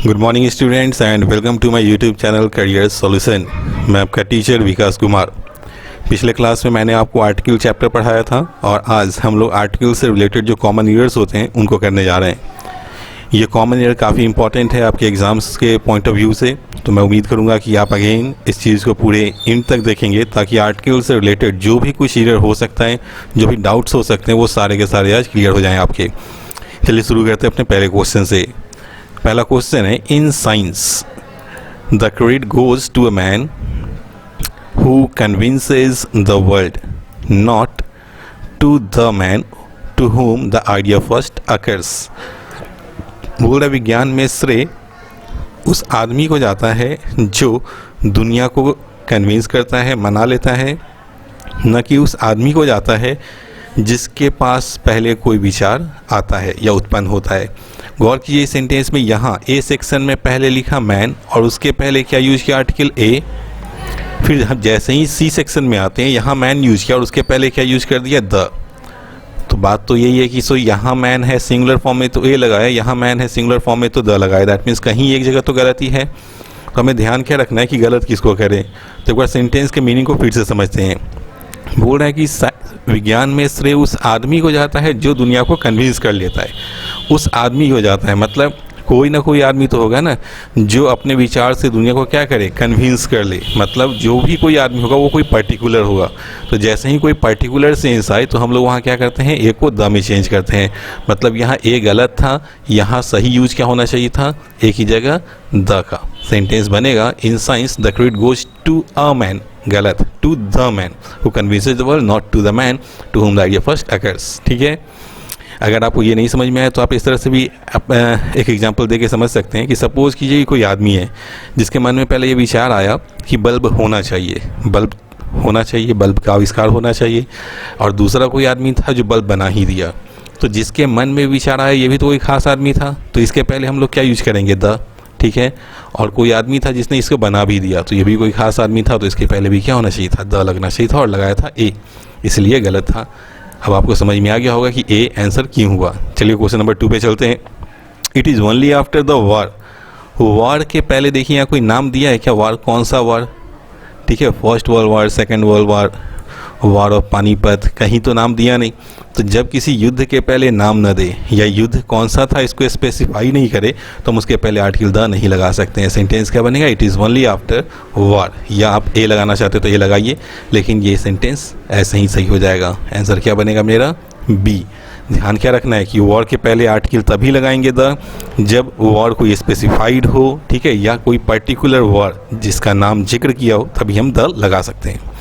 Good morning students and welcome to my YouTube channel career solution. मैं आपका teacher विकास कुमार। पिछले class में मैंने आपको आर्टिकल चैप्टर पढ़ाया था और आज हम लोग आर्टिकल से रिलेटेड जो कॉमन ईयर्स होते हैं उनको करने जा रहे हैं। ये कॉमन ईयर काफ़ी इंपॉर्टेंट है आपके एग्ज़ाम्स के पॉइंट ऑफ व्यू से, तो मैं उम्मीद करूँगा कि आप अगेन इस चीज़ को पूरे एंड तक देखेंगे ताकि आर्टिकल से रिलेटेड जो भी कुछ ईयर हो सकता है, जो भी डाउट्स हो सकते हैं, वो सारे के सारे आज क्लियर हो जाएँ आपके। चलिए शुरू करते हैं अपने पहले क्वेश्चन से। पहला क्वेश्चन है, in science the credit goes to a man who convinces the world, not to the man to whom the idea first occurs. बोल रहा विज्ञान में श्रेय उस आदमी को जाता है जो दुनिया को कन्विंस करता है, मना लेता है, न कि उस आदमी को जाता है जिसके पास पहले कोई विचार आता है या उत्पन्न होता है। गौर कीजिए इस सेंटेंस में, यहाँ ए सेक्शन में पहले लिखा मैन और उसके पहले क्या यूज किया, आर्टिकल ए। फिर हम जैसे ही सी सेक्शन में आते हैं, यहाँ मैन यूज किया और उसके पहले क्या यूज कर दिया, द। तो बात तो यही है कि सो यहाँ मैन है सिंगुलर फॉर्म में तो ए लगाया, यहाँ मैन है सिंगुलर फॉर्म में तो द लगाया। दैट मीन्स कहीं एक जगह तो गलती है। तो हमें ध्यान क्या रखना है कि गलत किसको करें। तो एक बार सेंटेंस के मीनिंग को फिर से समझते हैं। बोल रहा है कि विज्ञान में श्रेय उस आदमी को जाता है जो दुनिया को कन्विंस कर लेता है। उस आदमी को जाता है मतलब कोई ना कोई आदमी तो होगा ना जो अपने विचार से दुनिया को क्या करे, कन्विंस कर ले। मतलब जो भी कोई आदमी होगा वो कोई पर्टिकुलर होगा। तो जैसे ही कोई पर्टिकुलर सेंस आए तो हम लोग वहाँ क्या करते हैं, ए को द में चेंज करते हैं। मतलब यहाँ ए गलत था, यहाँ सही यूज क्या होना चाहिए था, एक ही जगह द का। सेंटेंस बनेगा, in science the credit goes to a man, गलत, to the man who convinces the world, not to the man to whom the idea first occurs. ठीक है। अगर आपको ये नहीं समझ में आए तो आप इस तरह से भी एक एग्जांपल देके समझ सकते हैं कि सपोज़ कीजिए कोई आदमी है जिसके मन में पहले ये विचार आया कि बल्ब होना चाहिए, बल्ब होना चाहिए, बल्ब का आविष्कार होना चाहिए, और दूसरा कोई आदमी था जो बल्ब बना ही दिया। तो जिसके मन में विचार आया ये भी तो कोई ख़ास आदमी था, तो इसके पहले हम लोग क्या यूज करेंगे, द। ठीक है। और कोई आदमी था जिसने इसको बना भी दिया, तो ये भी कोई ख़ास आदमी था, तो इसके पहले भी क्या होना चाहिए था, द लगना चाहिए था, और लगाया था ए, इसलिए गलत था। अब आपको समझ में आ गया होगा कि ए आंसर क्यों हुआ। चलिए क्वेश्चन नंबर 2 पे चलते हैं। It is only after the war, war के पहले देखिए यहाँ कोई नाम दिया है क्या, वॉर कौन सा वॉर, ठीक है, first world war, second world war, war of Panipat, कहीं तो नाम दिया नहीं। तो जब किसी युद्ध के पहले नाम न दे या युद्ध कौन सा था इसको स्पेसिफाई नहीं करे तो हम उसके पहले आर्टिकल द नहीं लगा सकते हैं। सेंटेंस क्या बनेगा, it is only after war, या आप ए लगाना चाहते तो ए लगाइए, लेकिन ये सेंटेंस ऐसे ही सही हो जाएगा। आंसर क्या बनेगा मेरा, बी। ध्यान क्या रखना है कि वॉर के पहले आर्टिकल तभी लगाएंगे द जब वॉर कोई स्पेसिफाइड हो, ठीक है, या कोई पर्टिकुलर वॉर जिसका नाम जिक्र किया हो, तभी हम द लगा सकते हैं।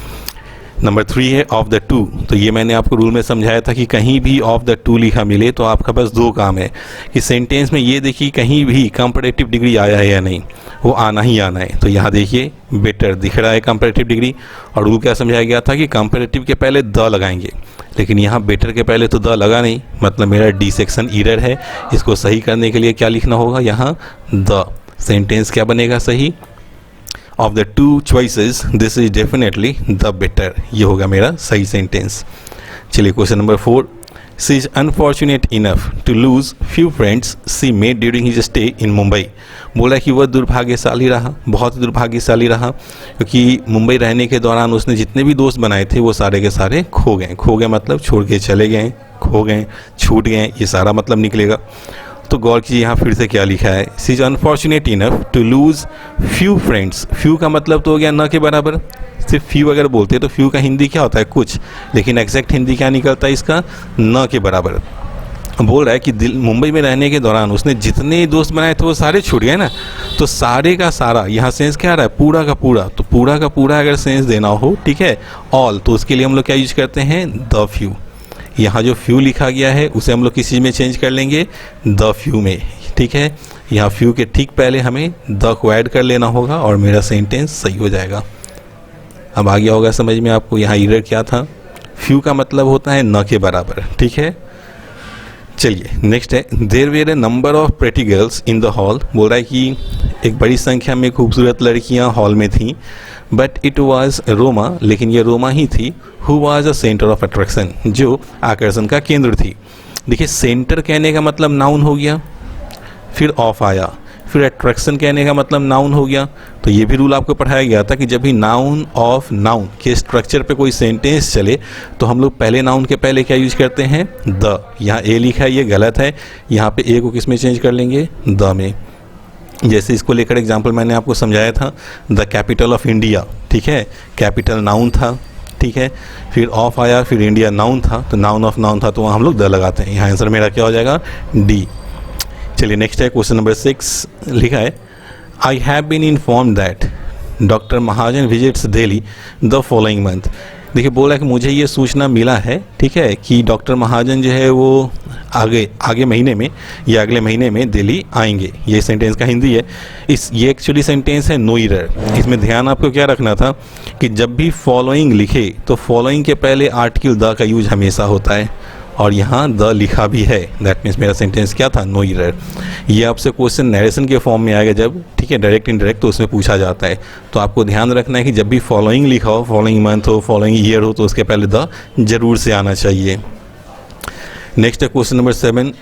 नंबर 3 है ऑफ द टू। तो ये मैंने आपको रूल में समझाया था कि कहीं भी ऑफ द टू लिखा मिले तो आपका बस 2 काम है कि सेंटेंस में ये देखिए कहीं भी कंपैरेटिव डिग्री आया है या नहीं, वो आना ही आना है। तो यहाँ देखिए बेटर दिख रहा है कंपैरेटिव डिग्री, और रूल क्या समझाया गया था कि कंपैरेटिव के पहले द लगाएंगे, लेकिन यहाँ बेटर के पहले तो द लगा नहीं, मतलब मेरा डी सेक्शन एरर है। इसको सही करने के लिए क्या लिखना होगा, यहाँ द। सेंटेंस क्या बनेगा सही, of the two choices this is definitely the better, ये होगा मेरा सही सेंटेंस। चलिए question number 4, she is unfortunate enough to lose few friends she made during his stay in Mumbai. बोला कि वह दुर्भाग्यशाली रहा, बहुत दिर्भाग्यशाली रहा, क्योंकि मुंबई रहने के दौरान उसने जितने भी दोस्त बनाए थे वो सारे के सारे खो गए। खो गए मतलब छोड़ के चले गए, खो गए, छूट गए, ये सारा मतलब निकलेगा। तो गौर कीजिए यहाँ फिर से क्या लिखा है, she is unfortunate enough to lose few friends. Few का मतलब तो हो गया न के बराबर, सिर्फ फ्यू अगर बोलते तो फ्यू का हिंदी क्या होता है, कुछ, लेकिन एग्जैक्ट हिंदी क्या निकलता है इसका, न के बराबर। बोल रहा है कि मुंबई में रहने के दौरान उसने जितने दोस्त बनाए थे वो सारे छूट गए ना। तो सारे का सारा यहाँ सेंस क्या आ रहा है, पूरा का पूरा। तो पूरा का पूरा अगर सेंस देना हो, ठीक है, ऑल, तो उसके लिए हम लोग क्या यूज करते हैं, द फ्यू। यहाँ जो फ्यू लिखा गया है उसे हम लोग किस चीज़ में चेंज कर लेंगे, द फ्यू में। ठीक है, यहाँ फ्यू के ठीक पहले हमें द को ऐड कर लेना होगा और मेरा सेंटेंस सही हो जाएगा। अब आ गया होगा समझ में आपको यहाँ एरर क्या था, फ्यू का मतलब होता है न के बराबर। ठीक है, चलिए नेक्स्ट है, there were a number of pretty girls in the hall. बोल रहा है कि एक बड़ी संख्या में खूबसूरत लड़कियां हॉल में थीं, बट इट वाज रोमा, लेकिन ये रोमा ही थी, who was a centre of attraction, जो आकर्षण का केंद्र थी। देखिए सेंटर कहने का मतलब नाउन हो गया, फिर ऑफ आया, फिर अट्रैक्शन कहने का मतलब नाउन हो गया, तो ये भी रूल आपको पढ़ाया गया था कि जब भी नाउन ऑफ नाउन के स्ट्रक्चर पे कोई सेंटेंस चले तो हम लोग पहले नाउन के पहले क्या यूज करते हैं, द। यहाँ ए लिखा है, ये गलत है, यहाँ पे ए को किस में चेंज कर लेंगे, द में। जैसे इसको लेकर एग्जाम्पल मैंने आपको समझाया था, द कैपिटल ऑफ इंडिया, ठीक है, कैपिटल नाउन था, ठीक है, फिर ऑफ आया, फिर इंडिया नाउन था, तो नाउन ऑफ नाउन था, तो वहाँ हम लोग द लगाते हैं। यहाँ आंसर मेरा क्या हो जाएगा, डी। चलिए नेक्स्ट है क्वेश्चन नंबर 6, लिखा है I have been informed that doctor Mahajan visits Delhi the following month. देखिए बोला कि मुझे ये सूचना मिला है, ठीक है, कि डॉक्टर महाजन जो है वो आगे महीने में या अगले महीने में दिल्ली आएंगे। ये सेंटेंस का हिंदी है। ये एक्चुअली सेंटेंस है नो एरर। इसमें ध्यान आपको क्या रखना था कि जब भी फॉलोइंग लिखे तो फॉलोइंग के पहले आर्टिकल द का यूज हमेशा होता है, और यहाँ द लिखा भी है, दैट मीन्स मेरा सेंटेंस क्या था, नो एरर। ये आपसे क्वेश्चन नरेशन के फॉर्म में आएगा जब, ठीक है, डायरेक्ट इनडायरेक्ट, तो उसमें पूछा जाता है। तो आपको ध्यान रखना है कि जब भी फॉलोइंग लिखा हो, फॉलोइंग मंथ हो, फॉलोइंग ईयर हो, तो उसके पहले द जरूर से आना चाहिए। नेक्स्ट है question number 7,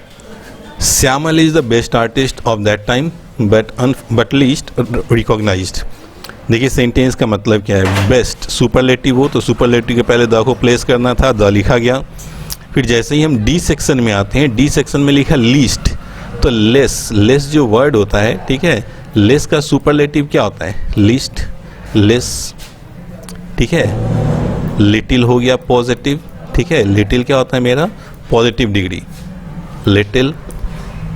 Shyamal is the best artist of that time but least recognised. देखिए सेंटेंस का मतलब क्या है, बेस्ट सुपरलेटिव हो तो सुपरलेटिव के पहले द को प्लेस करना था, द लिखा गया। फिर जैसे ही हम डी सेक्शन में आते हैं, डी सेक्शन में लिखा लीस्ट, तो लेस जो वर्ड होता है, ठीक है, लेस का सुपरलेटिव क्या होता है, लीस्ट, लेस, ठीक है। लिटिल हो गया पॉजिटिव, ठीक है, लिटिल क्या होता है मेरा, पॉजिटिव डिग्री, लिटिल।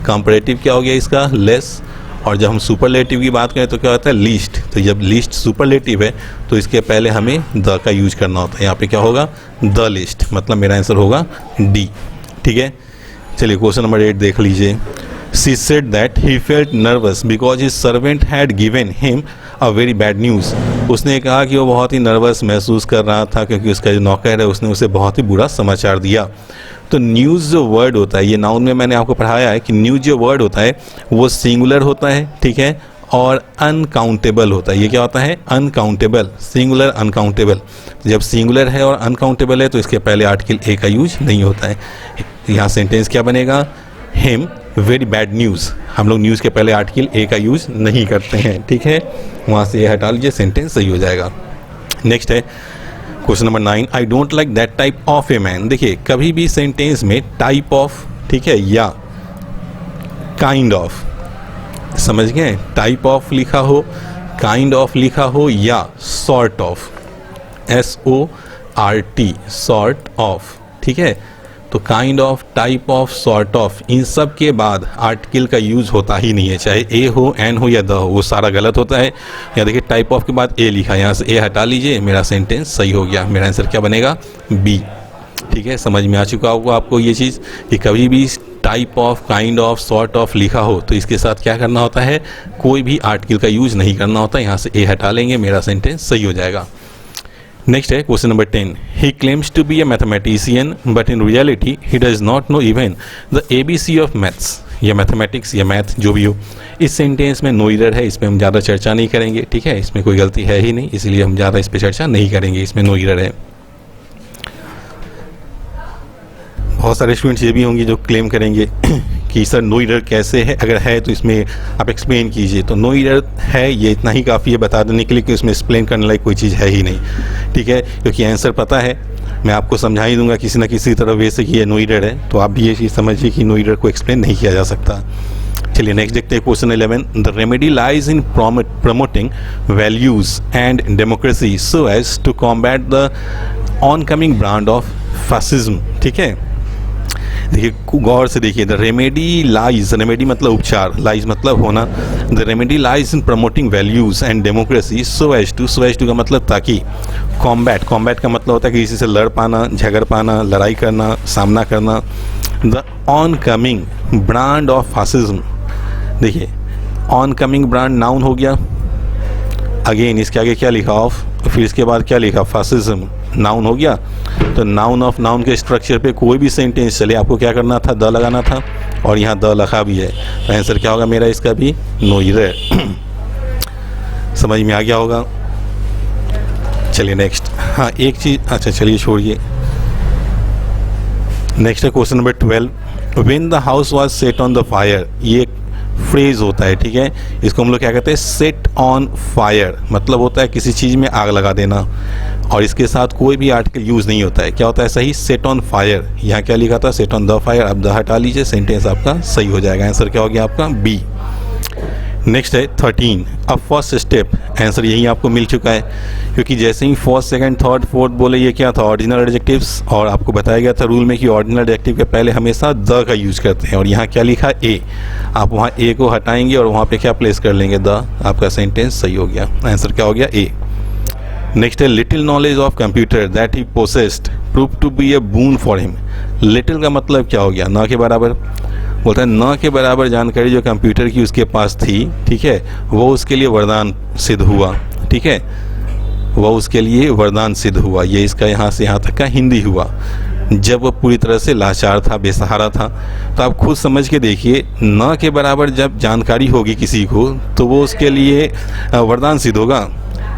कंपैरेटिव क्या हो गया इसका, लेस। और जब हम सुपरलेटिव की बात करें तो क्या होता है, लीस्ट। तो जब लीस्ट सुपरलेटिव है तो इसके पहले हमें द का यूज करना होता है। यहाँ पे क्या होगा, द लिस्ट, मतलब मेरा आंसर होगा डी, ठीक है। चलिए क्वेश्चन नंबर 8 देख लीजिए। She said that he felt nervous because his servant had given him a very bad news. उसने कहा कि वो बहुत ही नर्वस महसूस कर रहा था क्योंकि उसका जो नौकर है उसने उसे बहुत ही बुरा समाचार दिया। तो न्यूज़ जो वर्ड होता है, ये नाउन में मैंने आपको पढ़ाया है कि न्यूज़ जो वर्ड होता है वो सिंगुलर होता है, ठीक है, और अनकाउंटेबल होता है। ये क्या होता है, अनकाउंटेबल, सिंगुलर अनकाउंटेबल। जब सिंगुलर है और अनकाउंटेबल है तो इसके पहले आर्टिकल ए का यूज नहीं होता है। यहाँ सेंटेंस क्या बनेगा, हिम वेरी बैड न्यूज़। हम लोग न्यूज़ के पहले आर्टिकल ए का यूज नहीं करते हैं, ठीक है, वहाँ से ये हटा लीजिए, सेंटेंस सही हो जाएगा। नेक्स्ट है question number 9, I don't like that type of a man. देखिए कभी भी सेंटेंस में टाइप ऑफ, ठीक है, या काइंड ऑफ, समझ गए, टाइप ऑफ लिखा हो, काइंड ऑफ लिखा हो, या sort of, SORT, sort of, ठीक है। तो kind of, type of, sort of, इन सब के बाद आर्टिकल का यूज होता ही नहीं है, चाहे ए हो, एन हो या द हो, वो सारा गलत होता है। या देखिए टाइप ऑफ के बाद ए लिखा है, यहाँ से ए हटा लीजिए, मेरा सेंटेंस सही हो गया। मेरा आंसर क्या बनेगा, बी, ठीक है। समझ में आ चुका होगा आपको ये चीज़ कि कभी भी type of, kind of, sort of लिखा हो तो इसके साथ क्या करना होता है, कोई भी आर्टिकल का यूज नहीं करना होता। यहाँ से ए हटा लेंगे, मेरा सेंटेंस सही हो जाएगा। नेक्स्ट है question number 10, he claims to be a mathematician but in reality he does not know even the ABC of maths, या मैथमेटिक्स या मैथ जो भी हो। इस सेंटेंस में नो एरर है, इसमें हम ज़्यादा चर्चा नहीं करेंगे, ठीक है, इसमें कोई गलती है ही नहीं, इसलिए हम ज़्यादा इस पर चर्चा नहीं करेंगे, इसमें नो एरर है। बहुत सारे स्टूडेंट्स ये भी होंगे जो क्लेम करेंगे कि सर नो एरर कैसे है, अगर है तो इसमें आप एक्सप्लेन कीजिए। तो नो एरर है, ये इतना ही काफ़ी है बता देने के लिए कि इसमें एक्सप्लेन करने लायक कोई चीज़ है ही नहीं, ठीक है, क्योंकि आंसर पता है, मैं आपको समझा ही दूंगा किसी न किसी तरह वैसे कि ये नो एरर है, तो आप भी ये चीज़ समझिए कि नो एरर को एक्सप्लेन नहीं किया जा सकता। चलिए नेक्स्ट देखते हैं question 11, the remedy lies in promoting values and democracy so as to combat the oncoming brand of fascism, ठीक है। देखिए गौर से देखिए, द रेमेडी लाइज, रेमेडी मतलब उपचार, लाइज मतलब होना, the remedy lies in promoting values and democracy so as to का मतलब ताकि, कॉम्बैट का मतलब होता है कि किसी से लड़ पाना, झगड़ पाना, लड़ाई करना, सामना करना। The on coming brand of fascism, देखिए ऑन कमिंग ब्रांड नाउन हो गया, अगेन इसके आगे क्या लिखा, ऑफ, फिर इसके बाद क्या लिखा, फासिज्म, नाउन हो गया। तो नाउन ऑफ नाउन के स्ट्रक्चर पे कोई भी सेंटेंस चले आपको क्या करना था, द लगाना था, और यहाँ द लिखा भी है, तो आंसर क्या होगा मेरा इसका भी, नो एरर। समझ में आ गया होगा। चलिए नेक्स्ट, हाँ एक चीज़, अच्छा चलिए छोड़िए। नेक्स्ट है question number 12, when the house was set on the fire. ये फ्रेज होता है, ठीक है। इसको हम लोग क्या कहते हैं, सेट ऑन फायर, मतलब होता है किसी चीज़ में आग लगा देना, और इसके साथ कोई भी आर्टिकल यूज़ नहीं होता है। क्या होता है सही, सेट ऑन फायर। यहाँ क्या लिखा था, सेट ऑन द फायर, अब द हटा लीजिए, सेंटेंस आपका सही हो जाएगा। आंसर क्या हो गया आपका बी। नेक्स्ट है 13, अब फर्स्ट स्टेप, आंसर यही आपको मिल चुका है, क्योंकि जैसे ही फर्स्ट सेकंड थर्ड फोर्थ बोले ये क्या था, ऑर्डिनल एडजेक्टिव्स, और आपको बताया गया था रूल में कि ऑर्डिनल एडजेक्टिव के पहले हमेशा द का यूज करते हैं। और यहाँ क्या लिखा ए, आप वहाँ ए को हटाएंगे और वहाँ पे क्या प्लेस कर लेंगे, द, आपका सेंटेंस सही हो गया। आंसर क्या हो गया ए। नेक्स्ट है little knowledge of computer that he possessed prove to be a boon for him. Little का मतलब क्या हो गया, न के बराबर, बोलता है न के बराबर जानकारी जो कंप्यूटर की उसके पास थी, ठीक है, वो उसके लिए वरदान सिद्ध हुआ, ठीक है, वो उसके लिए वरदान सिद्ध हुआ। ये इसका यहाँ से यहाँ तक का हिंदी हुआ। जब वो पूरी तरह से लाचार था, बेसहारा था, तो आप खुद समझ के देखिए, न के बराबर जब जानकारी होगी किसी को तो वो उसके लिए वरदान सिद्ध होगा।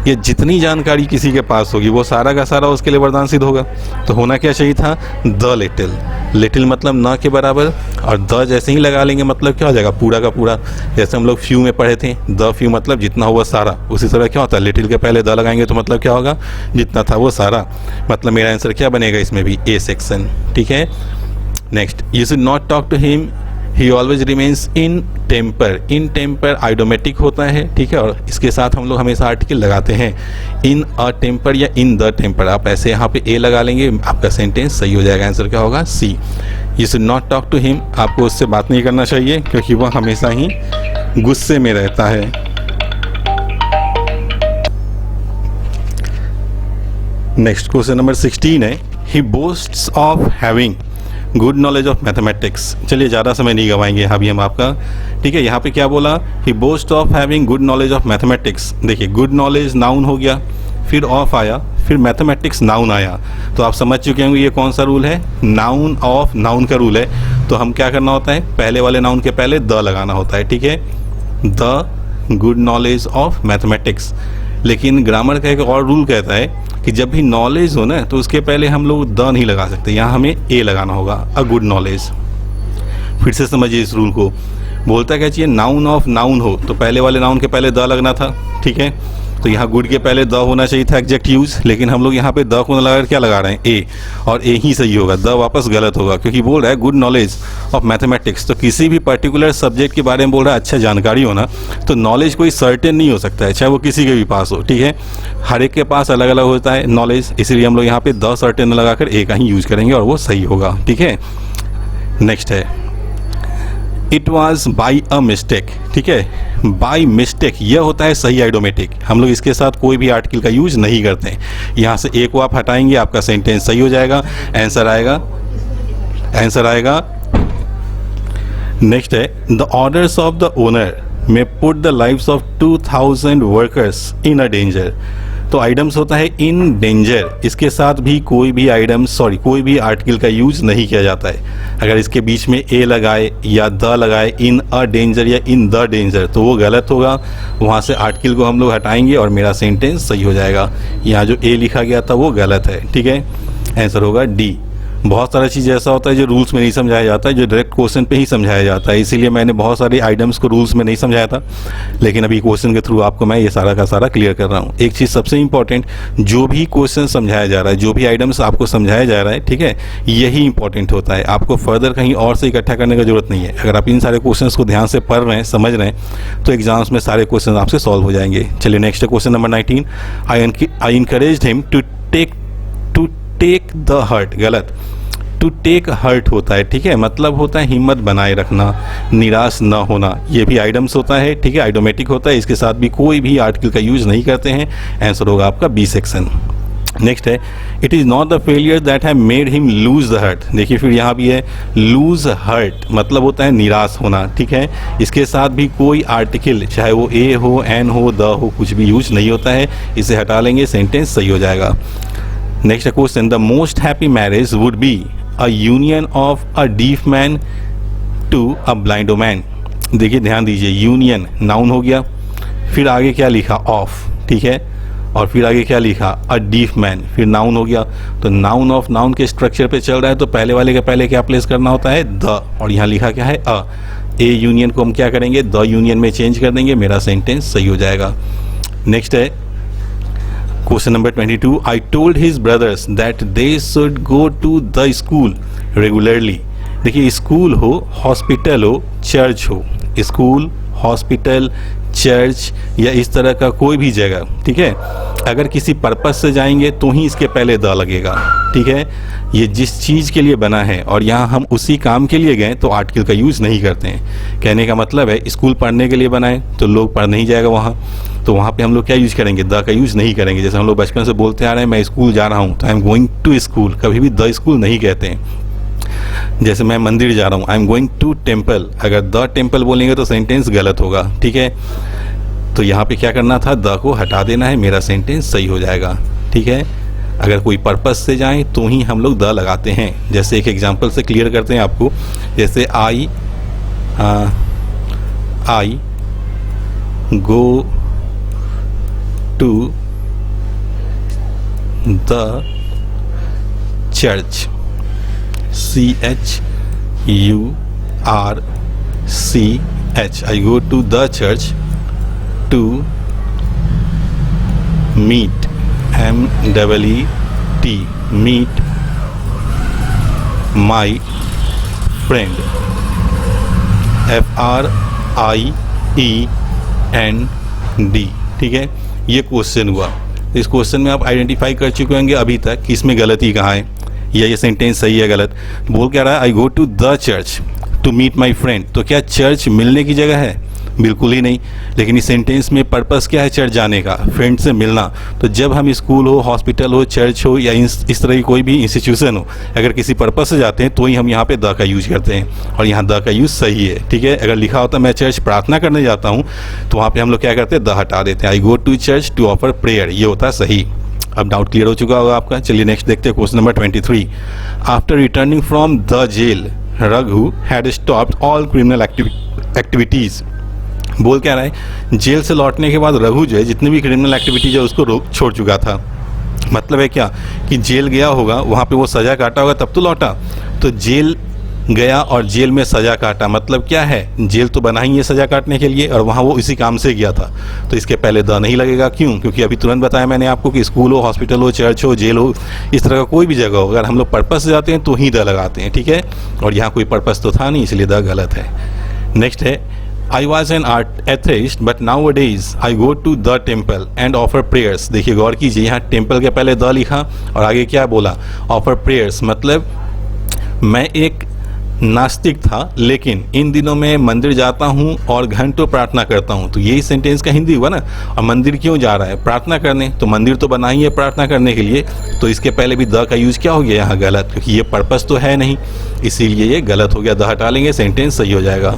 ये जितनी जानकारी किसी के पास होगी वो सारा का सारा उसके लिए वरदान सिद्ध होगा। तो होना क्या चाहिए था, द लिटिल। लिटिल मतलब न के बराबर, और द जैसे ही लगा लेंगे मतलब क्या हो जाएगा, पूरा का पूरा। जैसे हम लोग फ्यू में पढ़े थे, द फ्यू मतलब जितना हुआ सारा, उसी तरह क्या होता है, लिटिल के पहले द लगाएंगे तो मतलब क्या होगा, जितना था वो सारा। मतलब मेरा आंसर क्या बनेगा इसमें भी, ए सेक्शन, ठीक है। Next, you should not talk to him, he always remains in temper. In temper idiomatic होता है, ठीक है, और इसके साथ हम लोग हमेशा आर्टिकल लगाते हैं, इन अ टेम्पर या इन द टेम्पर। आप ऐसे यहाँ पे ए लगा लेंगे, आपका सेंटेंस सही हो जाएगा। आंसर क्या होगा, C. You should not talk to him, आपको उससे बात नहीं करना चाहिए क्योंकि वह हमेशा ही गुस्से में रहता है। नेक्स्ट क्वेश्चन नंबर 16 है, he boasts of having good knowledge of mathematics. चलिए ज़्यादा समय नहीं गवाएंगे यहाँ भी हम आपका, ठीक है। यहाँ पे क्या बोला, he boast of having good knowledge of mathematics. देखिए गुड नॉलेज नाउन हो गया, फिर ऑफ आया, फिर मैथमेटिक्स नाउन आया, तो आप समझ चुके होंगे ये कौन सा रूल है, नाउन ऑफ नाउन का रूल है। तो हम क्या करना होता है, पहले वाले नाउन के पहले द लगाना होता है, ठीक है, the good knowledge of mathematics. लेकिन ग्रामर का एक और रूल कहता है कि जब भी नॉलेज हो ना तो उसके पहले हम लोग द नहीं लगा सकते, यहाँ हमें ए लगाना होगा, अ गुड नॉलेज। फिर से समझिए इस रूल को, बोलता क्या चाहिए, नाउन ऑफ नाउन हो तो पहले वाले नाउन के पहले द लगना था, ठीक है। तो यहाँ गुड के पहले द होना चाहिए था एग्जैक्ट यूज, लेकिन हम लोग यहाँ पे द को लगाकर क्या लगा रहे हैं, ए, और ए ही सही होगा, द वापस गलत होगा क्योंकि बोल रहा है गुड नॉलेज ऑफ मैथमेटिक्स। तो किसी भी पर्टिकुलर सब्जेक्ट के बारे में बोल रहा है अच्छा जानकारी होना, तो नॉलेज कोई सर्टेन नहीं हो सकता है, चाहे वो किसी के भी पास हो, ठीक है, हर एक के पास अलग अलग होता है नॉलेज, इसीलिए हम लोग यहाँ पे द सर्टेन लगाकर ए का ही यूज करेंगे और वो सही होगा, ठीक है। नेक्स्ट है, it was by a mistake, ठीक है, बाई मिस्टेक यह होता है सही आइडोमेटिक, हम लोग इसके साथ कोई भी आर्टिकल का यूज नहीं करते हैं। यहाँ से ए को आप हटाएंगे, आपका सेंटेंस सही हो जाएगा, आंसर आएगा। नेक्स्ट है, the orders of the owner में put the lives of 2000 workers in a danger. तो आइटम्स होता है इन डेंजर, इसके साथ भी कोई भी कोई भी आर्टिकल का यूज नहीं किया जाता है। अगर इसके बीच में ए लगाए या द लगाए, इन अ डेंजर या इन द डेंजर, तो वो गलत होगा, वहाँ से आर्टिकल को हम लोग हटाएंगे और मेरा सेंटेंस सही हो जाएगा। यहाँ जो ए लिखा गया था वो गलत है, ठीक है, आंसर होगा डी। बहुत सारा चीज़ ऐसा होता है जो रूल्स में नहीं समझाया जाता है, जो डायरेक्ट क्वेश्चन पे ही समझाया जाता है, इसीलिए मैंने बहुत सारे आइटम्स को रूल्स में नहीं समझाया था, लेकिन अभी क्वेश्चन के थ्रू आपको मैं ये सारा का सारा क्लियर कर रहा हूँ। एक चीज़ सबसे इंपॉर्टेंट, जो भी क्वेश्चन समझाया जा रहा है, जो भी आइटम्स आपको समझाया जा रहा है, ठीक है, यही इंपॉर्टेंट होता है, आपको फर्दर कहीं और से इकट्ठा करने की जरूरत नहीं है। अगर आप इन सारे क्वेश्चन को ध्यान से पढ़ रहे हैं, समझ रहे हैं, तो एग्जाम्स में सारे क्वेश्चन आपसे सॉल्व हो जाएंगे। चलिए next question number 19, I encouraged him to take the heart. गलत, टू टेक हर्ट होता है, ठीक है, मतलब होता है हिम्मत बनाए रखना, निराश न होना, ये भी आइटम्स होता है, ठीक है, आइडोमेटिक होता है, इसके साथ भी कोई भी आर्टिकल का यूज नहीं करते हैं। आंसर होगा आपका बी सेक्शन। नेक्स्ट है, it is not the failure that have made him lose the heart. देखिए फिर यहाँ भी है लूज हर्ट, मतलब होता है निराश होना, ठीक है, इसके साथ भी कोई आर्टिकल चाहे वो ए हो, एन हो, द हो, कुछ भी यूज नहीं होता है, इसे हटा लेंगे, सेंटेंस सही हो जाएगा। Next question, the most happy marriage would be a union of a deaf man to a blind man. देखिए ध्यान दीजिए, यूनियन नाउन हो गया, फिर आगे क्या लिखा, ऑफ, ठीक है, और फिर आगे क्या लिखा, अ डीफ मैन, फिर नाउन हो गया। तो नाउन ऑफ नाउन के स्ट्रक्चर पे चल रहा है, तो पहले वाले के पहले क्या प्लेस करना होता है, द, और यहाँ लिखा क्या है, अ। ए यूनियन को हम क्या करेंगे, द यूनियन में चेंज कर देंगे, मेरा सेंटेंस सही हो जाएगा। नेक्स्ट है question number 22, I told his brothers that they should go to the school regularly. देखिए, स्कूल हो, हॉस्पिटल हो, चर्च हो, स्कूल, हॉस्पिटल, चर्च या इस तरह का कोई भी जगह, ठीक है, अगर किसी पर्पस से जाएंगे तो ही इसके पहले द लगेगा, ठीक है। ये जिस चीज़ के लिए बना है और यहाँ हम उसी काम के लिए गए तो आर्टिकल का यूज़ नहीं करते हैं। कहने का मतलब है स्कूल पढ़ने के लिए बनाए तो लोग पढ़ नहीं जाएगा वहाँ, तो वहाँ पे हम लोग क्या यूज़ करेंगे, द का यूज़ नहीं करेंगे। जैसे हम लोग बचपन से बोलते आ रहे हैं मैं स्कूल जा रहा हूँ तो I am going to school, कभी भी द स्कूल नहीं कहते हैं। जैसे मैं मंदिर जा रहा हूँ, I am going to temple, अगर द टेम्पल बोलेंगे तो सेंटेंस गलत होगा, ठीक है। तो यहाँ पे क्या करना था, द को हटा देना है, मेरा सेंटेंस सही हो जाएगा, ठीक है। अगर कोई पर्पस से जाएं तो ही हम लोग द लगाते हैं। जैसे एक एग्जांपल से क्लियर करते हैं आपको, जैसे I go to the church, CHURCH, I go to the church to meet, MEET, meet my friend, FRIEND, ठीक है। ये क्वेश्चन हुआ। इस क्वेश्चन में आप आइडेंटिफाई कर चुके होंगे अभी तक कि इसमें गलती कहाँ है या ये सेंटेंस सही है गलत। बोल क्या रहा है, I go to the church to meet my friend, तो क्या चर्च मिलने की जगह है, बिल्कुल ही नहीं। लेकिन इस सेंटेंस में पर्पस क्या है, चर्च जाने का, फ्रेंड से मिलना। तो जब हम स्कूल हो, हॉस्पिटल हो, चर्च हो या इस तरह की कोई भी इंस्टीट्यूशन हो, अगर किसी पर्पस से जाते हैं तो ही हम यहाँ पे द का यूज करते हैं और यहाँ द का यूज सही है, ठीक है। अगर लिखा होता मैं चर्च प्रार्थना करने जाता हूँ तो वहाँ पे हम लोग क्या करते हैं, द हटा देते हैं। I go to church to offer prayer, ये होता है सही। अब डाउट क्लियर हो चुका होगा आपका। चलिए नेक्स्ट देखते हैं question number 23, after returning from the jail Raghu had stopped all criminal activities. बोल क्या रहा है, जेल से लौटने के बाद रघु जो है जितनी भी क्रिमिनल एक्टिविटीज है उसको छोड़ चुका था। मतलब है क्या कि जेल गया होगा, वहाँ पे वो सज़ा काटा होगा तब तो लौटा। तो जेल गया और जेल में सज़ा काटा, मतलब क्या है, जेल तो बना ही है सज़ा काटने के लिए और वहाँ वो इसी काम से गया था, तो इसके पहले द नहीं लगेगा। क्यों? क्योंकि अभी तुरंत बताया मैंने आपको कि स्कूल हो, हॉस्पिटल हो, चर्च हो, जेल हो, इस तरह का कोई भी जगह हो, अगर हम लोग पर्पस से जाते हैं तो ही द लगाते हैं, ठीक है। और यहाँ कोई पर्पस तो था नहीं, इसलिए द गलत है। नेक्स्ट है, I was an atheist but nowadays I go to the temple and offer prayers। देखिए गौर कीजिए, यहाँ टेम्पल के पहले द लिखा और आगे क्या बोला, ऑफर प्रेयर्स। मतलब मैं एक नास्तिक था लेकिन इन दिनों मैं मंदिर जाता हूँ और घंटों प्रार्थना करता हूँ। तो यही सेंटेंस का हिंदी हुआ ना। और मंदिर क्यों जा रहा है, प्रार्थना करने, तो मंदिर तो बना ही है प्रार्थना करने के लिए, तो इसके पहले भी द का यूज़ क्या हो गया यहाँ गलत, क्योंकि ये पर्पस तो है नहीं, इसीलिए ये गलत हो गया। द हटा लेंगे, सेंटेंस सही हो जाएगा।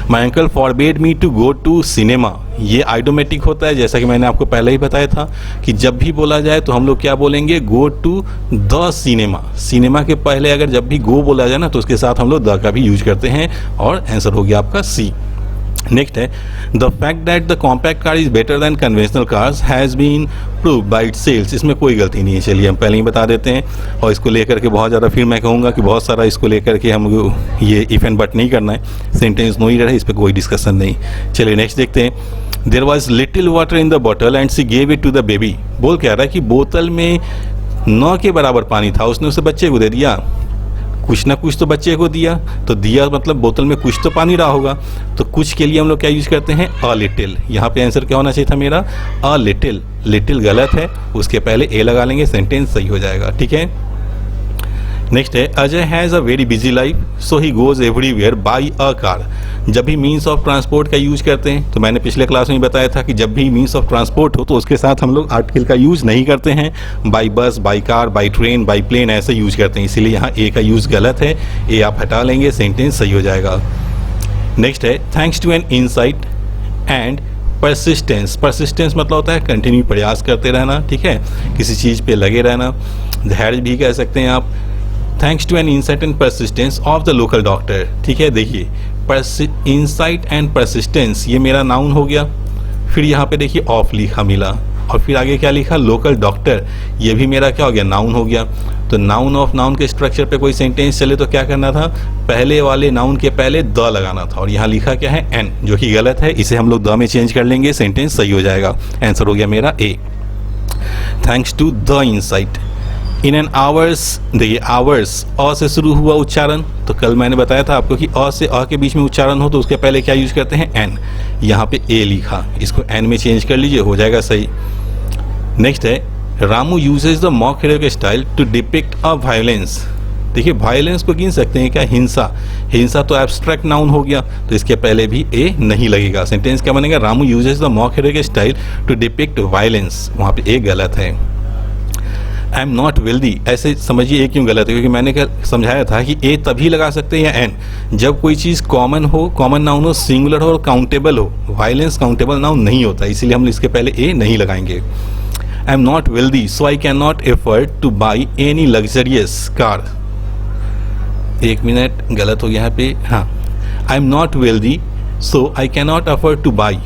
My uncle forbade me to go to cinema, ये आइडोमेटिक होता है, जैसा कि मैंने आपको पहले ही बताया था कि जब भी बोला जाए तो हम लोग क्या बोलेंगे, go to the cinema. Cinema के पहले अगर जब भी गो बोला जाए ना तो उसके साथ हम लोग द का भी यूज करते हैं और आंसर हो गया आपका सी। नेक्स्ट है, the fact that the compact car is better than conventional cars has been proved by its sales. इसमें कोई गलती नहीं है, चलिए हम पहले ही बता देते हैं। और इसको लेकर के बहुत ज़्यादा फिर मैं कहूँगा कि बहुत सारा इसको लेकर के हम ये इफ एंड बट नहीं करना है, सेंटेंस नो ही रहे, इस पर कोई डिस्कशन नहीं। चलिए नेक्स्ट देखते हैं, there was little water in the bottle and she gave it to the baby. बोल क्या रहा है कि बोतल में 9 के बराबर पानी था, उसने उसे बच्चे को दे दिया। कुछ ना कुछ तो बच्चे को दिया, तो दिया मतलब बोतल में कुछ तो पानी रहा होगा, तो कुछ के लिए हम लोग क्या यूज करते हैं, अ लिटिल। यहाँ पे आंसर क्या होना चाहिए था मेरा, अ लिटिल। लिटिल गलत है, उसके पहले ए लगा लेंगे, सेंटेंस सही हो जाएगा, ठीक है। नेक्स्ट है, Ajay has a very busy life so he goes everywhere by a car. जब भी मीन्स ऑफ ट्रांसपोर्ट का यूज करते हैं, तो मैंने पिछले क्लास में बताया था कि जब भी मीन्स ऑफ ट्रांसपोर्ट हो तो उसके साथ हम लोग आर्टिकल का यूज नहीं करते हैं। By bus, by car, by train, by plane ऐसे यूज करते हैं, इसीलिए यहाँ ए का यूज गलत है, ए आप हटा लेंगे, सेंटेंस सही हो जाएगा। नेक्स्ट है, thanks to an insight and persistence. Persistence मतलब होता है कंटिन्यू प्रयास करते रहना, ठीक है, किसी चीज़ पे लगे रहना, धैर्य भी कह सकते हैं आप। Thanks to an insight and persistence of the local doctor, ठीक है। देखिए इंसाइट एंड परसिस्टेंस ये मेरा नाउन हो गया, फिर यहाँ पे देखिए ऑफ लिखा मिला और फिर आगे क्या लिखा, लोकल डॉक्टर, ये भी मेरा क्या हो गया, नाउन हो गया। तो नाउन ऑफ नाउन के स्ट्रक्चर पे कोई सेंटेंस चले तो क्या करना था, पहले वाले नाउन के पहले द लगाना था, और यहाँ लिखा क्या है एन, जो कि गलत है। इसे हम लोग द में चेंज कर लेंगे, सेंटेंस सही हो जाएगा। आंसर हो गया मेरा A. Thanks to the insight in an hours, देखिए आवर्स अ से शुरू हुआ उच्चारण, तो कल मैंने बताया था आपको कि अ से अ के बीच में उच्चारण हो तो उसके पहले क्या यूज करते हैं, एन। यहाँ पे ए लिखा, इसको एन में चेंज कर लीजिए, हो जाएगा सही। नेक्स्ट है Ramu uses the mock hero style to depict a violence. देखिए वायलेंस को गिन सकते हैं क्या, हिंसा, हिंसा तो एब्स्ट्रैक्ट नाउन हो गया, तो इसके पहले भी ए नहीं लगेगा। सेंटेंस क्या बनेगा, Ramu uses the mock hero style to depict violence, वहाँ पे ए गलत है। आई एम नॉट वेल्दी, ऐसे समझिए ए क्यों गलत है, क्योंकि मैंने क्या समझाया था कि ए तभी लगा सकते हैं या एन जब कोई चीज़ कॉमन हो, कॉमन नाउन हो, सिंगुलर हो और काउंटेबल हो। वायलेंस काउंटेबल नाउन नहीं होता, इसीलिए हम इसके पहले ए नहीं लगाएंगे। I am not wealthy so I can not afford to buy any luxurious car. एक मिनट, गलत हो गया यहाँ पे, हाँ। I am not wealthy so I can not afford to buy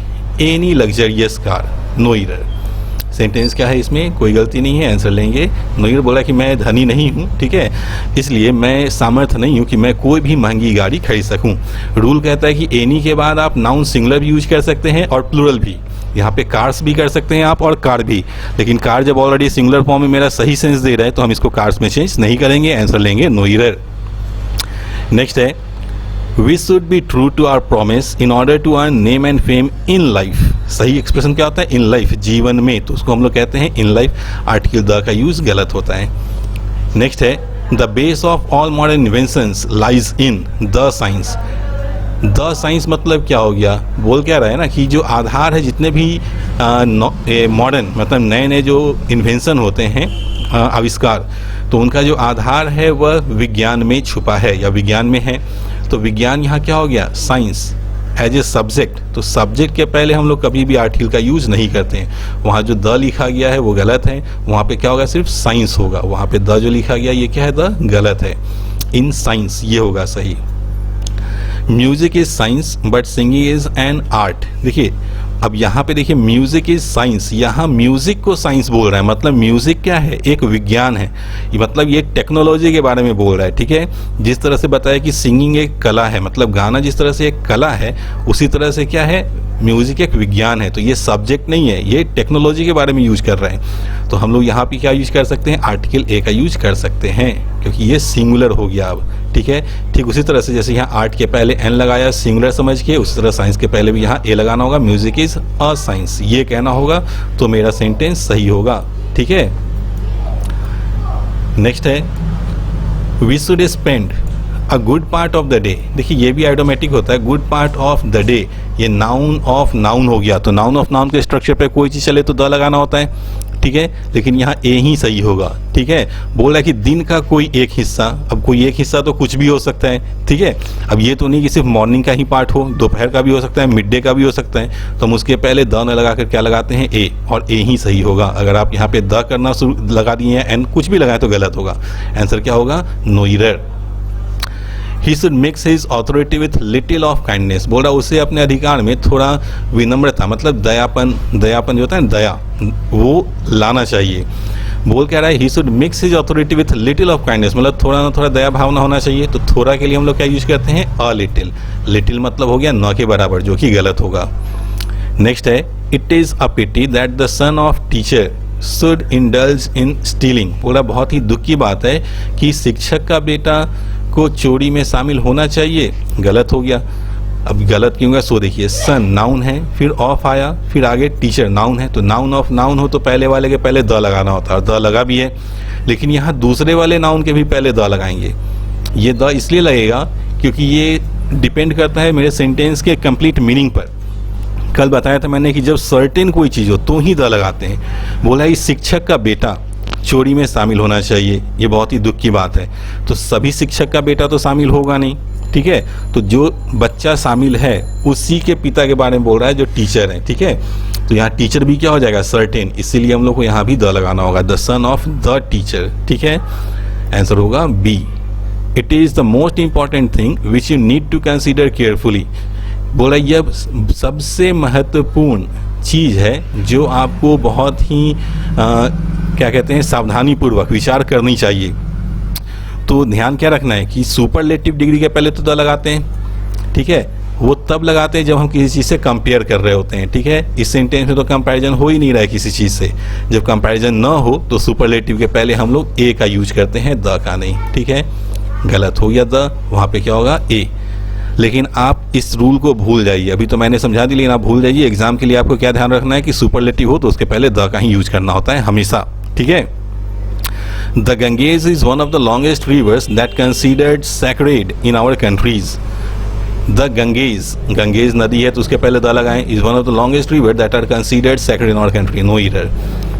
any luxurious car, no error. Sentence क्या है, इसमें कोई गलती नहीं है, आंसर लेंगे। नोयर बोला कि मैं धनी नहीं हूँ, ठीक है, इसलिए मैं सामर्थ्य नहीं हूँ कि मैं कोई भी महंगी गाड़ी खरीद सकूँ। रूल कहता है कि एनी के बाद आप नाउन सिंगुलर भी यूज कर सकते हैं और प्लूरल भी। यहाँ पे कार्स भी कर सकते हैं आप और कार भी, लेकिन कार जब ऑलरेडी सिंगुलर फॉर्म में मेरा सही सेंस दे रहा है तो हम इसको कार्स में चेंज नहीं करेंगे, आंसर लेंगे नो एरर। नेक्स्ट है we should be true to our promise in order to earn name and fame in life. सही एक्सप्रेशन क्या होता है, इन लाइफ, जीवन में, तो उसको हम लोग कहते हैं इन लाइफ। आर्टिकल द का यूज गलत होता है। नेक्स्ट है the base of all modern inventions lies in the science. The science मतलब क्या हो गया, बोल क्या रहा है ना कि जो आधार है जितने भी मॉडर्न मतलब नए नए जो इन्वेंशन होते हैं, आविष्कार, तो उनका जो आधार है वह विज्ञान में छुपा है या विज्ञान में है। तो विज्ञान यहाँ क्या हो गया, साइंस एज ए सब्जेक्ट। तो सब्जेक्ट के पहले हम लोग कभी भी आर्टिकल का यूज नहीं करते हैं। वहाँ जो द लिखा गया है वो गलत है, वहाँ पे क्या होगा, सिर्फ साइंस होगा। वहाँ पे द जो लिखा गया ये क्या है, द गलत है, इन साइंस ये होगा सही। Music is science but singing is an art. देखिए अब यहाँ पे देखिए म्यूजिक इज साइंस, यहाँ म्यूजिक को साइंस बोल रहा है, मतलब म्यूजिक क्या है, एक विज्ञान है, मतलब ये टेक्नोलॉजी के बारे में बोल रहा है, ठीक है। जिस तरह से बताया कि सिंगिंग एक कला है, मतलब गाना जिस तरह से एक कला है, उसी तरह से क्या है, म्यूजिक एक विज्ञान है। तो ये सब्जेक्ट नहीं है, ये टेक्नोलॉजी के बारे में यूज कर रहे हैं। तो हम लोग यहाँ पे क्या यूज कर सकते हैं, आर्टिकल ए का यूज कर सकते हैं, क्योंकि ये सिंगुलर हो गया अब, ठीक है। ठीक उसी तरह से जैसे यहाँ आर्ट के पहले एन लगाया सिंगुलर समझ के, उसी तरह साइंस के पहले भी यहाँ ए लगाना होगा, म्यूजिक इज अ साइंस ये कहना होगा, तो मेरा सेंटेंस सही होगा, ठीक है। नेक्स्ट है we should spend a good part of the day. देखिए ये भी ऑटोमेटिक होता है, good part of the day, ये नाउन ऑफ नाउन हो गया, तो नाउन ऑफ नाउन के स्ट्रक्चर पे कोई चीज़ चले तो द लगाना होता है, ठीक है, लेकिन यहाँ ए ही सही होगा, ठीक है। बोल रहा है कि दिन का कोई एक हिस्सा, अब कोई एक हिस्सा तो कुछ भी हो सकता है, ठीक है। अब ये तो नहीं कि सिर्फ मॉर्निंग का ही पार्ट हो, दोपहर का भी हो सकता है, मिड डे का भी हो सकता है, तो हम उसके पहले द न लगा कर क्या लगाते हैं, ए, और ए ही सही होगा। अगर आप यहाँ पे द करना शुरू लगा दिए हैं, एन कुछ भी लगाए तो गलत होगा, आंसर क्या होगा, no error. He should mix his authority with little of kindness. बोल रहा उसे अपने अधिकार में थोड़ा विनम्रता, मतलब दयापन, दयापन जो होता है दया, वो लाना चाहिए। बोल क्या रहा है, ही should mix his authority with little of kindness, मतलब थोड़ा ना थोड़ा दया भावना होना चाहिए। तो थोड़ा के लिए हम लोग क्या यूज करते हैं, अ लिटिल, लिटिल मतलब हो गया न के बराबर, जो कि गलत होगा। नेक्स्ट है it is a pity that the son of teacher should indulge in stealing. बोला बहुत ही दुख की बात है कि शिक्षक का बेटा को चोरी में शामिल होना चाहिए, गलत हो गया। अब गलत क्यों होगा, सो देखिए सन नाउन है, फिर ऑफ आया, फिर आगे टीचर नाउन है, तो नाउन ऑफ नाउन हो तो पहले वाले के पहले द लगाना होता है, और द लगा भी है, लेकिन यहाँ दूसरे वाले नाउन के भी पहले द लगाएंगे। ये द इसलिए लगेगा क्योंकि ये डिपेंड करता है मेरे सेंटेंस के कंप्लीट मीनिंग पर। कल बताया था मैंने कि जब सर्टेन कोई चीज़ हो तो ही द लगाते हैं। बोला इस शिक्षक का बेटा चोरी में शामिल होना चाहिए, ये बहुत ही दुख की बात है। तो सभी शिक्षक का बेटा तो शामिल होगा नहीं, ठीक है, तो जो बच्चा शामिल है उसी के पिता के बारे में बोल रहा है जो टीचर है, ठीक है। तो यहाँ टीचर भी क्या हो जाएगा, सर्टेन, इसीलिए हम लोग को यहाँ भी द लगाना होगा, the son of the teacher, ठीक है, आंसर होगा B. It is the most important thing which you need to consider carefully. बोला यह सबसे महत्वपूर्ण चीज़ है जो आपको बहुत ही क्या कहते हैं, सावधानी पूर्वक विचार करनी चाहिए। तो ध्यान क्या रखना है कि सुपरलेटिव डिग्री के पहले तो द लगाते हैं, ठीक है, वो तब लगाते हैं जब हम किसी चीज़ से कंपेयर कर रहे होते हैं, ठीक है। इस सेंटेंस में तो कंपैरिजन हो ही नहीं रहा है किसी चीज़ से। जब कंपैरिजन ना हो तो सुपरलेटिव के पहले हम लोग ए का यूज करते हैं, द का नहीं, ठीक है। गलत हो गया द, वहाँ पे क्या होगा ए। लेकिन आप इस रूल को भूल जाइए, अभी तो मैंने समझा दी लेकिन आप भूल जाइए। एग्जाम के लिए आपको क्या ध्यान रखना है कि सुपरलेटिव हो तो उसके पहले द का ही यूज करना होता है हमेशा, ठीक है। The Ganges is one of the longest rivers that considered sacred in our countries. The Ganges, Ganges नदी है तो उसके पहले द लगाएं। Is one of the longest river that are considered sacred in our country, no error.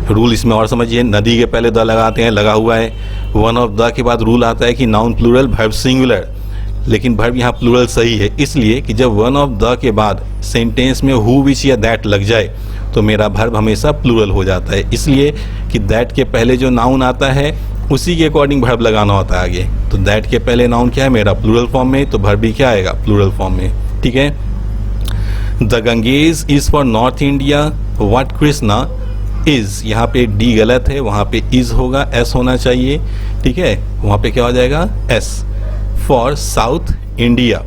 Rule इसमें और समझिए, नदी के पहले द लगाते हैं, लगा हुआ है। वन ऑफ द के बाद रूल आता है कि नाउन प्लूरल वर्ब सिंगुलर, लेकिन वर्ब यहाँ प्लूरल सही है इसलिए कि जब वन ऑफ द के बाद सेंटेंस में हु विच या दैट लग जाए तो मेरा वर्ब हमेशा प्लूरल हो जाता है, इसलिए कि दैट के पहले जो नाउन आता है उसी के अकॉर्डिंग वर्ब लगाना होता है आगे। तो दैट के पहले नाउन क्या है मेरा, प्लूरल फॉर्म में, तो वर्ब भी क्या आएगा, प्लूरल फॉर्म में, ठीक है। The Ganges is for north India what Krishna is, यहाँ पे डी गलत है, वहाँ पे इज होगा, एस होना चाहिए, ठीक है। वहाँ पे क्या हो जाएगा, एस फॉर साउथ इंडिया।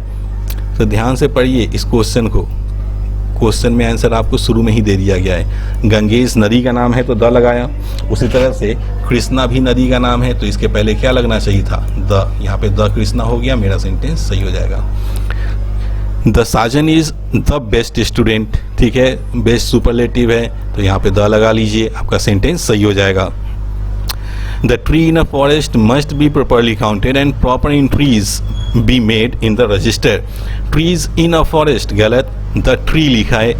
तो ध्यान से पढ़िए इस क्वेश्चन को, क्वेश्चन में आंसर आपको शुरू में ही दे दिया गया है। गंगेज नदी का नाम है तो द लगाया, उसी तरह से कृष्णा भी नदी का नाम है तो इसके पहले क्या लगना चाहिए था, द। यहाँ पे द कृष्णा हो गया, मेरा सेंटेंस सही हो जाएगा। The Sajan is the best student, ठीक है, बेस्ट सुपरलेटिव है तो यहाँ पे द लगा लीजिए, आपका सेंटेंस सही हो जाएगा। The tree in a forest must be properly counted and proper entries be made in the register. Trees in a forest गलत, the tree लिखा है,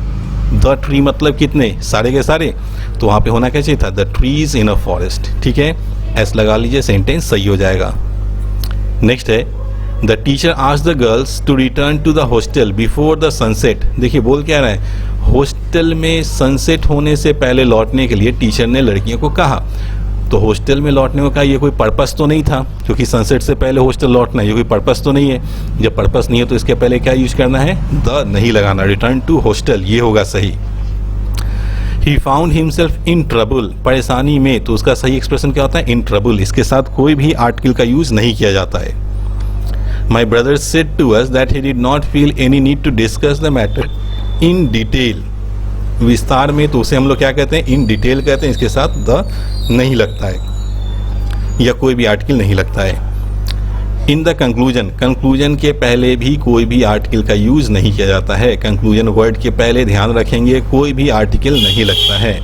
the tree मतलब कितने, सारे के सारे, तो वहाँ पे होना क्या चाहिए था, the trees in a forest, ठीक है, एस लगा लीजिए, सेंटेंस सही हो जाएगा। नेक्स्ट है The teacher asked the girls to return to the hostel before the sunset. देखिए बोल क्या रहा है, हॉस्टल में सनसेट होने से पहले लौटने के लिए टीचर ने लड़कियों को कहा। तो हॉस्टल में लौटने का ये कोई पर्पस तो नहीं था, क्योंकि सनसेट से पहले हॉस्टल लौटना ये कोई पर्पस तो नहीं है। जब पर्पस नहीं है तो इसके पहले क्या यूज करना है, द नहीं लगाना, रिटर्न टू हॉस्टल ये होगा सही। He found himself in trouble, परेशानी में, तो उसका सही एक्सप्रेशन क्या होता है, इन ट्रबल। इसके साथ कोई भी आर्टिकल का यूज नहीं किया जाता है। My brother said to us that he did not feel any need to discuss the matter in detail. विस्तार में, तो उसे हम लोग क्या कहते हैं, इन डिटेल कहते हैं, इसके साथ द नहीं लगता है या कोई भी आर्टिकल नहीं लगता है। इन द कंक्लूजन, कंक्लूजन के पहले भी कोई भी आर्टिकल का यूज नहीं किया जाता है। कंक्लूजन वर्ड के पहले ध्यान रखेंगे कोई भी आर्टिकल नहीं लगता है।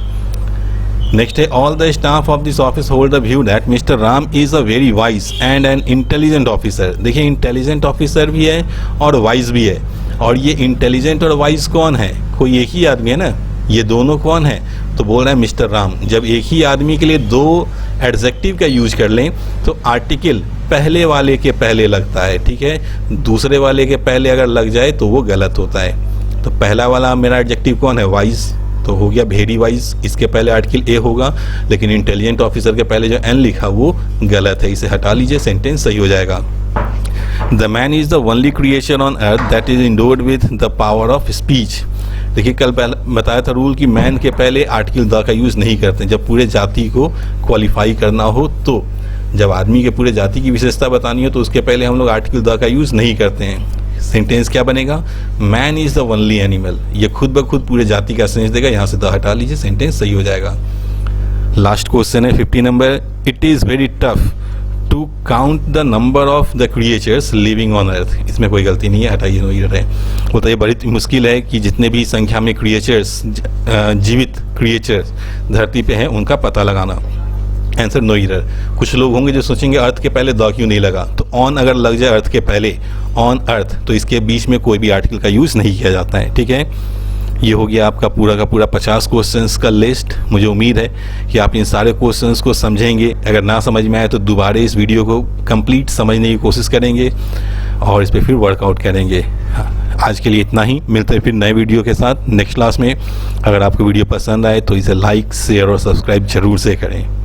नेक्स्ट है all the staff of this office hold the view that mister Ram is a very wise and an intelligent officer. देखिए इंटेलिजेंट ऑफिसर भी है और वाइज भी है, और ये इंटेलिजेंट और वाइज कौन है, कोई एक ही आदमी है ना, ये दोनों कौन है, तो बोल रहा है मिस्टर राम। जब एक ही आदमी के लिए दो एडजेक्टिव का यूज कर लें तो आर्टिकल पहले वाले के पहले लगता है, ठीक है, दूसरे वाले के पहले अगर लग जाए तो वो गलत होता है। तो पहला वाला मेरा एडजेक्टिव कौन है, वाइज, तो हो गया वेरी वाइज, इसके पहले आर्टिकल ए होगा, लेकिन इंटेलिजेंट ऑफिसर के पहले जो एन लिखा वो गलत है, इसे हटा लीजिए, सेंटेंस सही हो जाएगा। The man is the only creation on earth that is endured with the power of speech. देखिए कल बताया था रूल कि मैन के पहले आर्टिकल द का यूज नहीं करते जब पूरे जाति को क्वालिफाई करना हो, तो जब आदमी के पूरे जाति की विशेषता बतानी हो तो उसके पहले हम लोग आर्टिकल द का यूज नहीं करते हैं। सेंटेंस क्या बनेगा, man is the only animal, ये खुद ब खुद पूरे जाति का सेंस देगा, यहाँ से द हटा लीजिए, सेंटेंस सही हो जाएगा। लास्ट क्वेश्चन है 50 number, it is very tough to count the number of the creatures living on earth. इसमें कोई गलती नहीं है, हटाइए, नो एरर है। वो तो ये बड़ी मुश्किल है कि जितने भी संख्या में क्रिएचर्स, जीवित क्रिएचर्स धरती पे हैं उनका पता लगाना। Answer no error. कुछ लोग होंगे जो सोचेंगे अर्थ के पहले द क्यों नहीं लगा, तो ऑन अगर लग जाए अर्थ के पहले, ऑन अर्थ, तो इसके बीच में कोई भी आर्टिकल का यूज नहीं किया जाता है, ठीक है। ये हो गया आपका पूरा का पूरा 50 क्वेश्चंस का लिस्ट। मुझे उम्मीद है कि आप इन सारे क्वेश्चंस को समझेंगे। अगर ना समझ में आए तो दोबारा इस वीडियो को कंप्लीट समझने की कोशिश करेंगे और इस पर फिर वर्कआउट करेंगे। आज के लिए इतना ही, मिलते हैं फिर नए वीडियो के साथ नेक्स्ट क्लास में। अगर आपको वीडियो पसंद आए तो इसे लाइक, शेयर और सब्सक्राइब जरूर से करें।